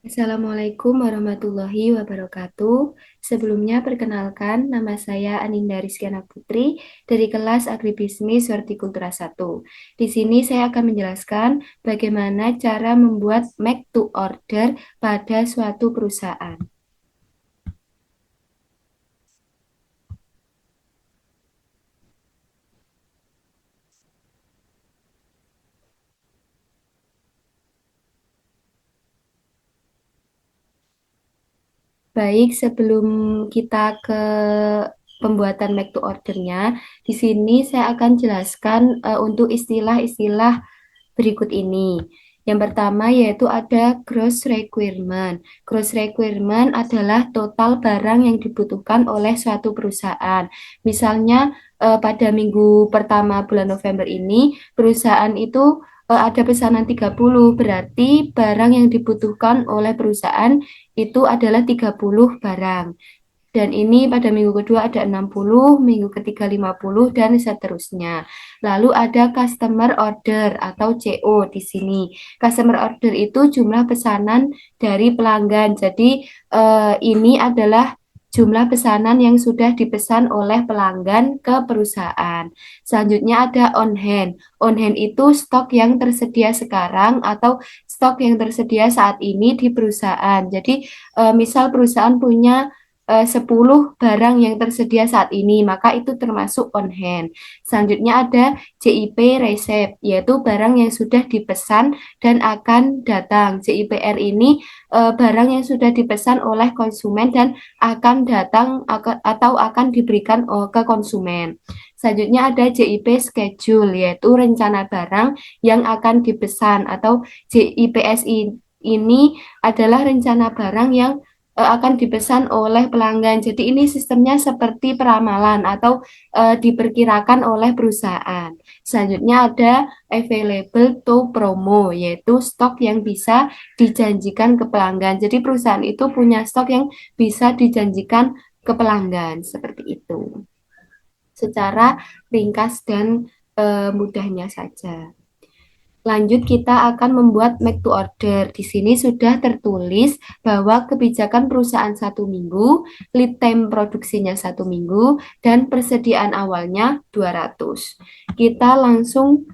Assalamualaikum warahmatullahi wabarakatuh. Sebelumnya perkenalkan, nama saya Aninda Rizkyana Putri dari kelas Agribisnis Hortikultura 1. Di sini saya akan menjelaskan bagaimana cara membuat make to order pada suatu perusahaan. Baik, sebelum kita ke pembuatan make to ordernya, di sini saya akan jelaskan untuk istilah-istilah berikut ini. Yang pertama yaitu ada gross requirement. Gross requirement adalah total barang yang dibutuhkan oleh suatu perusahaan. Misalnya pada minggu pertama bulan November ini, perusahaan itu ada pesanan 30, berarti barang yang dibutuhkan oleh perusahaan itu adalah 30 barang. Dan ini pada minggu kedua ada 60, minggu ketiga 50, dan seterusnya. Lalu ada customer order atau CO di sini. Customer order itu jumlah pesanan dari pelanggan. Jadi ini adalah jumlah pesanan yang sudah dipesan oleh pelanggan ke perusahaan. Selanjutnya ada on hand. On hand itu stok yang tersedia sekarang atau stok yang tersedia saat ini di perusahaan. Jadi misal perusahaan punya 10 barang yang tersedia saat ini, maka itu termasuk on hand. Selanjutnya ada JIP receipt, yaitu barang yang sudah dipesan dan akan datang. JIPR ini barang yang sudah dipesan oleh konsumen dan akan datang atau akan diberikan ke konsumen. Selanjutnya ada JIP schedule, yaitu rencana barang yang akan dipesan, atau JIPSI ini adalah rencana barang yang akan dipesan oleh pelanggan. Jadi ini sistemnya seperti peramalan atau diperkirakan oleh perusahaan. Selanjutnya ada available to promo, yaitu stok yang bisa dijanjikan ke pelanggan. Jadi perusahaan itu punya stok yang bisa dijanjikan ke pelanggan, seperti itu. Secara ringkas dan mudahnya saja. Lanjut, kita akan membuat make to order. Di sini sudah tertulis bahwa kebijakan perusahaan 1 minggu, lead time produksinya 1 minggu, dan persediaan awalnya 200. Kita langsung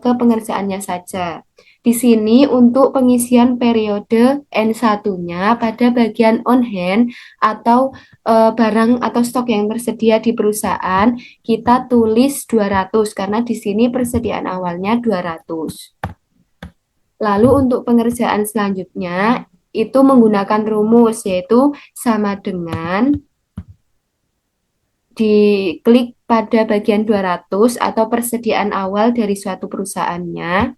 ke pengerjaannya saja. Di sini untuk pengisian periode N1-nya pada bagian on hand atau barang atau stok yang tersedia di perusahaan, kita tulis 200 karena di sini persediaan awalnya 200. Lalu untuk pengerjaan selanjutnya itu menggunakan rumus, yaitu sama dengan diklik pada bagian 200 atau persediaan awal dari suatu perusahaannya,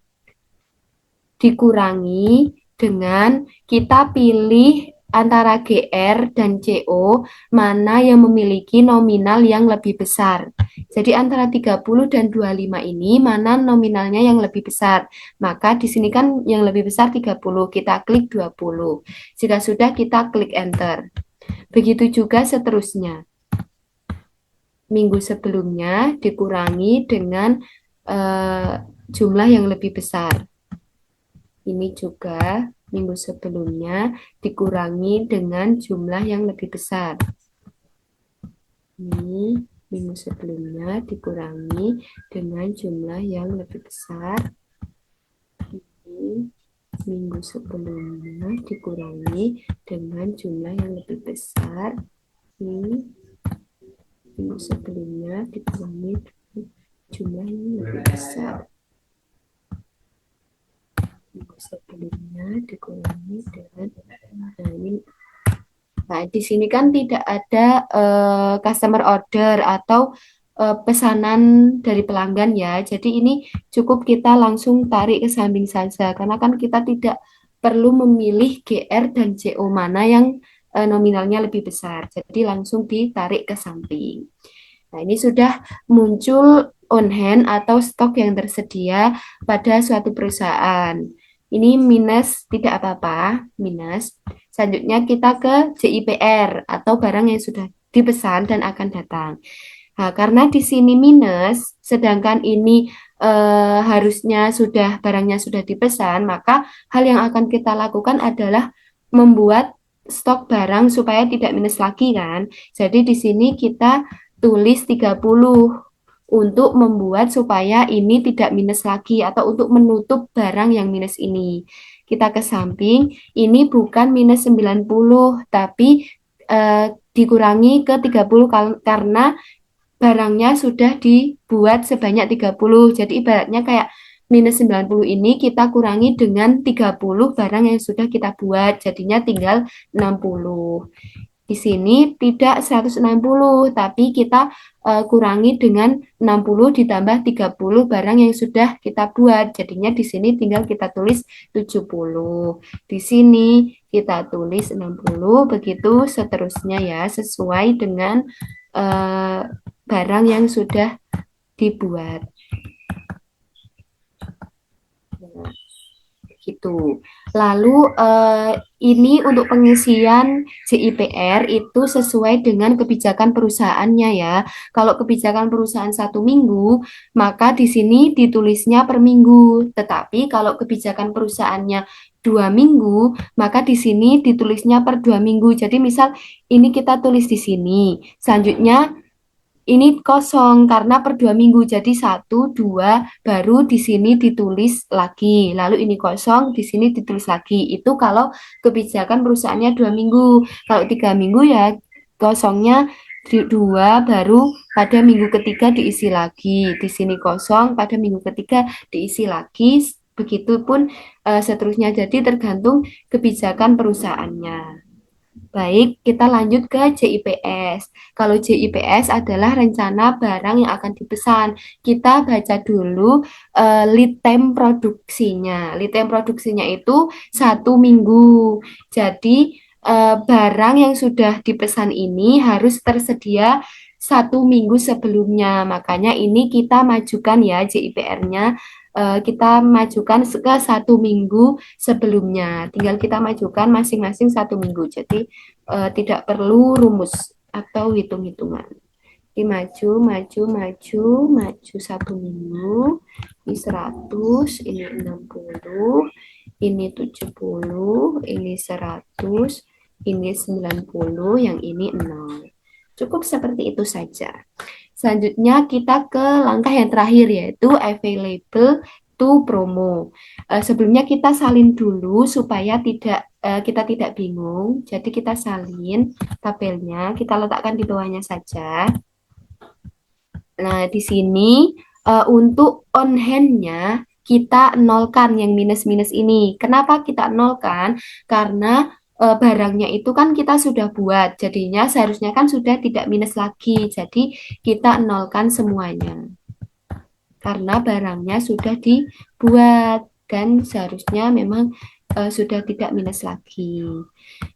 dikurangi dengan kita pilih antara GR dan CO, mana yang memiliki nominal yang lebih besar. Jadi antara 30 dan 25 ini mana nominalnya yang lebih besar. Maka di sini kan yang lebih besar 30, kita klik 20. Jika sudah, kita klik enter. Begitu juga seterusnya. Minggu sebelumnya dikurangi dengan jumlah yang lebih besar. Ini juga minggu sebelumnya dikurangi dengan jumlah yang lebih besar. Ini minggu sebelumnya dikurangi dengan jumlah yang lebih besar. Ini minggu sebelumnya dikurangi dengan jumlah yang lebih besar. Ini minggu sebelumnya dikurangi dengan jumlah yang lebih besar. Minggu sebelumnya dikurangi dengan ini. Nah, di sini kan tidak ada customer order atau pesanan dari pelanggan ya. Jadi ini cukup kita langsung tarik ke samping saja karena kan kita tidak perlu memilih GR dan CO mana yang nominalnya lebih besar. Jadi langsung ditarik ke samping. Nah, ini sudah muncul on hand atau stok yang tersedia pada suatu perusahaan. Ini minus, tidak apa-apa, minus. Selanjutnya kita ke JIPR atau barang yang sudah dipesan dan akan datang. Nah, karena di sini minus, sedangkan ini harusnya sudah barangnya sudah dipesan, maka hal yang akan kita lakukan adalah membuat stok barang supaya tidak minus lagi kan. Jadi di sini kita tulis 30 untuk membuat supaya ini tidak minus lagi atau untuk menutup barang yang minus ini. Kita ke samping, ini bukan minus 90 tapi dikurangi ke 30 karena barangnya sudah dibuat sebanyak 30. Jadi ibaratnya kayak minus 90 ini kita kurangi dengan 30 barang yang sudah kita buat. Jadinya tinggal 60. Di sini tidak 160, tapi kita kurangi dengan 60 ditambah 30 barang yang sudah kita buat. Jadinya di sini tinggal kita tulis 70. Di sini kita tulis 60, begitu seterusnya ya, sesuai dengan uh, barang yang sudah dibuat. Nah, gitu. Lalu ini untuk pengisian JIPR itu sesuai dengan kebijakan perusahaannya ya. Kalau kebijakan perusahaan 1 minggu, maka di sini ditulisnya per minggu. Tetapi kalau kebijakan perusahaannya 2 minggu, maka di sini ditulisnya per 2 minggu. Jadi misal ini kita tulis di sini, selanjutnya ini kosong karena per 2 minggu. Jadi 1, 2, baru di sini ditulis lagi. Lalu ini kosong, di sini ditulis lagi. Itu kalau kebijakan perusahaannya 2 minggu. Kalau 3 minggu ya kosongnya 2, baru pada minggu ketiga diisi lagi. Di sini kosong, pada minggu ketiga diisi lagi. Begitupun seterusnya. Jadi tergantung kebijakan perusahaannya. Baik, kita lanjut ke JIPS. Kalau JIPS adalah rencana barang yang akan dipesan. Kita baca dulu lead time produksinya. Lead time produksinya itu 1 minggu. Jadi barang yang sudah dipesan ini harus tersedia 1 minggu sebelumnya. Makanya ini kita majukan ya JIPR-nya, kita majukan ke 1 minggu sebelumnya. Tinggal kita majukan masing-masing 1 minggu. Jadi tidak perlu rumus atau hitung-hitungan. Ini maju, maju, maju, maju 1 minggu. Ini 100, ini 60, ini 70, ini 100, ini 90, yang ini 0. Cukup seperti itu saja. Selanjutnya kita ke langkah yang terakhir yaitu available to promo. Sebelumnya kita salin dulu supaya kita tidak bingung. Jadi kita salin tabelnya, kita letakkan di bawahnya saja. Nah, di sini untuk on hand-nya kita nolkan yang minus-minus ini. Kenapa kita nolkan? Karena barangnya itu kan kita sudah buat, jadinya seharusnya kan sudah tidak minus lagi. Jadi kita nolkan semuanya karena barangnya sudah dibuat dan seharusnya memang sudah tidak minus lagi.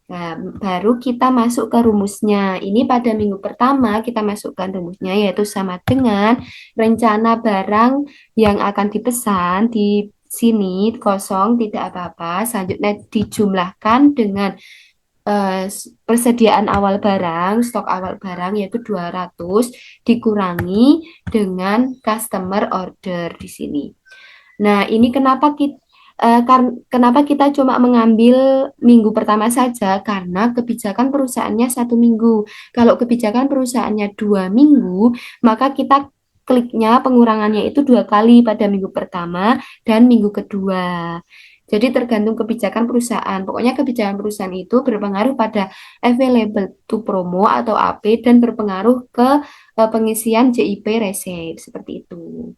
Nah, baru kita masuk ke rumusnya. Ini pada minggu pertama kita masukkan rumusnya yaitu sama dengan rencana barang yang akan dipesan di sini kosong tidak apa-apa. Selanjutnya dijumlahkan dengan persediaan awal barang, stok awal barang yaitu 200 dikurangi dengan customer order di sini. Nah, ini kenapa kita cuma mengambil minggu pertama saja? Karena kebijakan perusahaannya 1 minggu. Kalau kebijakan perusahaannya 2 minggu, maka kita kliknya pengurangannya itu 2 kali pada minggu pertama dan minggu kedua. Jadi tergantung kebijakan perusahaan. Pokoknya kebijakan perusahaan itu berpengaruh pada available to promo atau AP dan berpengaruh ke pengisian JIP receipt seperti itu.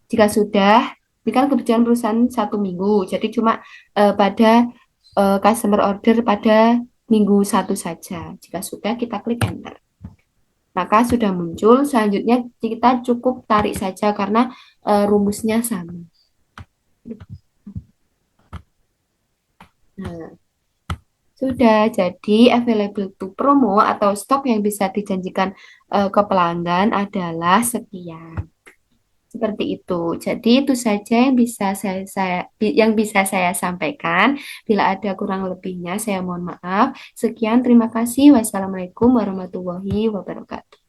Jika sudah, ini kan kebijakan perusahaan 1 minggu, jadi cuma pada customer order pada minggu 1 saja. Jika sudah, kita klik enter. Maka sudah muncul, selanjutnya kita cukup tarik saja karena rumusnya sama. Nah, sudah jadi available to promo atau stok yang bisa dijanjikan ke pelanggan adalah sekian. Seperti itu. Jadi itu saja yang bisa saya sampaikan. Bila ada kurang lebihnya, saya mohon maaf. Sekian, terima kasih. Wassalamualaikum warahmatullahi wabarakatuh.